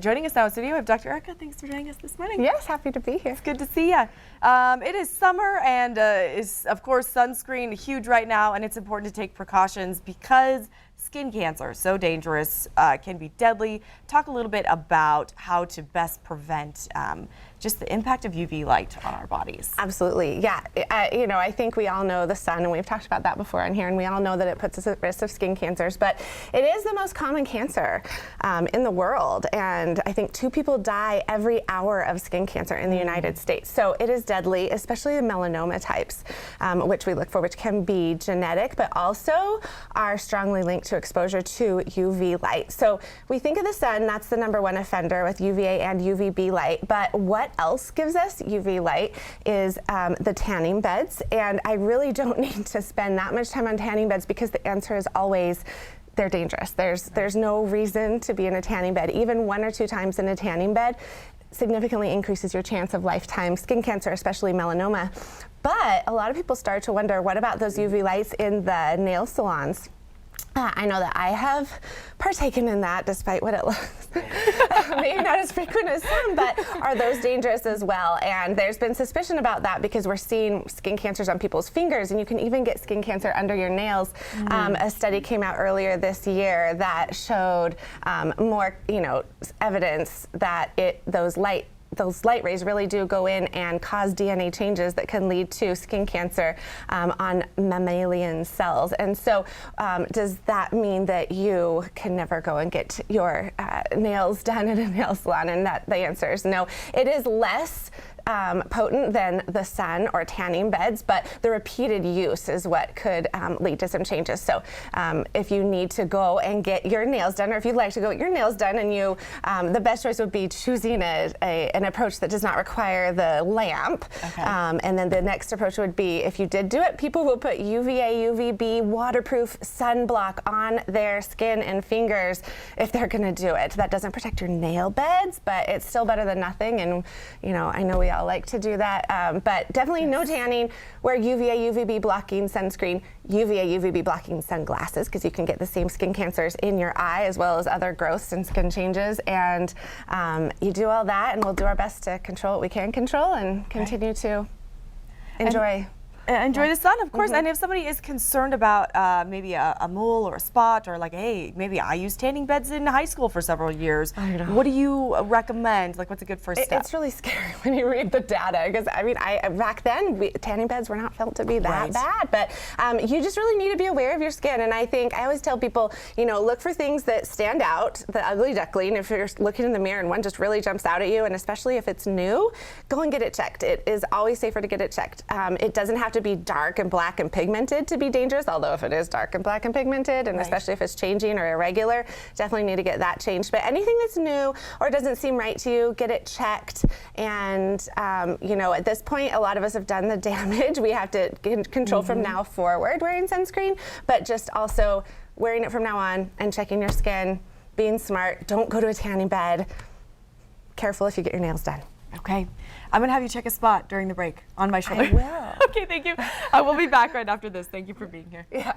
Joining us now in studio, we have Dr. Erica. Thanks for joining us this morning. Yes, happy to be here. It's good to see you. It is summer and is, of course, sunscreen huge right now, and it's important to take precautions because skin cancer, so dangerous, can be deadly. Talk a little bit about how to best prevent just the impact of UV light on our bodies. Absolutely, yeah. I think we all know the sun, and we've talked about that before on here, and we all know that it puts us at risk of skin cancers, but it is the most common cancer in the world, and I think 2 people die every hour of skin cancer in the United States. So it is deadly, especially the melanoma types, which we look for, which can be genetic, but also are strongly linked to exposure to UV light. So we think of the sun, that's the #1 offender with UVA and UVB light, but what else gives us UV light is the tanning beds, and I really don't need to spend that much time on tanning beds because the answer is always they're dangerous. There's no reason to be in a tanning bed. Even 1 or 2 times in a tanning bed significantly increases your chance of lifetime skin cancer, especially melanoma. But a lot of people start to wonder, what about those UV lights in the nail salons? I know that I have partaken in that, despite what it looks. Maybe not as frequent as some, but are those dangerous as well? And there's been suspicion about that because we're seeing skin cancers on people's fingers, and you can even get skin cancer under your nails. A study came out earlier this year that showed more, evidence that those light rays really do go in and cause DNA changes that can lead to skin cancer on mammalian cells. And so does that mean that you can never go and get your nails done in a nail salon? And the answer is no. It is less potent than the sun or tanning beds, but the repeated use is what could lead to some changes. So if you need to go and get your nails done, or if you'd like to go get your nails done, and the best choice would be choosing an approach that does not require the lamp. Okay. And then the next approach would be, if you did do it, people will put UVA, UVB waterproof sunblock on their skin and fingers if they're going to do it. That doesn't protect your nail beds, but it's still better than nothing. And I know we all like to do that, but definitely no tanning. Wear UVA, UVB blocking sunscreen, UVA, UVB blocking sunglasses, because you can get the same skin cancers in your eye as well as other growths and skin changes. And you do all that, and we'll do our best to control what we can control and continue to enjoy. Enjoy the sun, of course. And if somebody is concerned about maybe a mole or a spot, or like, hey, maybe I used tanning beds in high school for several years. What do you recommend? Like, what's a good first step? It's really scary when you read the data, because back then tanning beds were not felt to be that bad, but you just really need to be aware of your skin. And I always tell people, look for things that stand out, the ugly duckling. If you're looking in the mirror and one just really jumps out at you, and especially if it's new, go and get it checked. It is always safer to get it checked. It doesn't have to be dark and black and pigmented to be dangerous, although if it is dark and black and pigmented, and especially if it's changing or irregular, definitely need to get that changed. But anything that's new or doesn't seem right to you, get it checked. And at this point, a lot of us have done the damage. We have to control from now forward wearing sunscreen, but just also wearing it from now on and checking your skin, being smart. Don't go to a tanning bed. Careful if you get your nails done. Okay. I'm going to have you check a spot during the break on my shoulder. I will. Okay, thank you. We'll be back right after this. Thank you for being here. Yeah.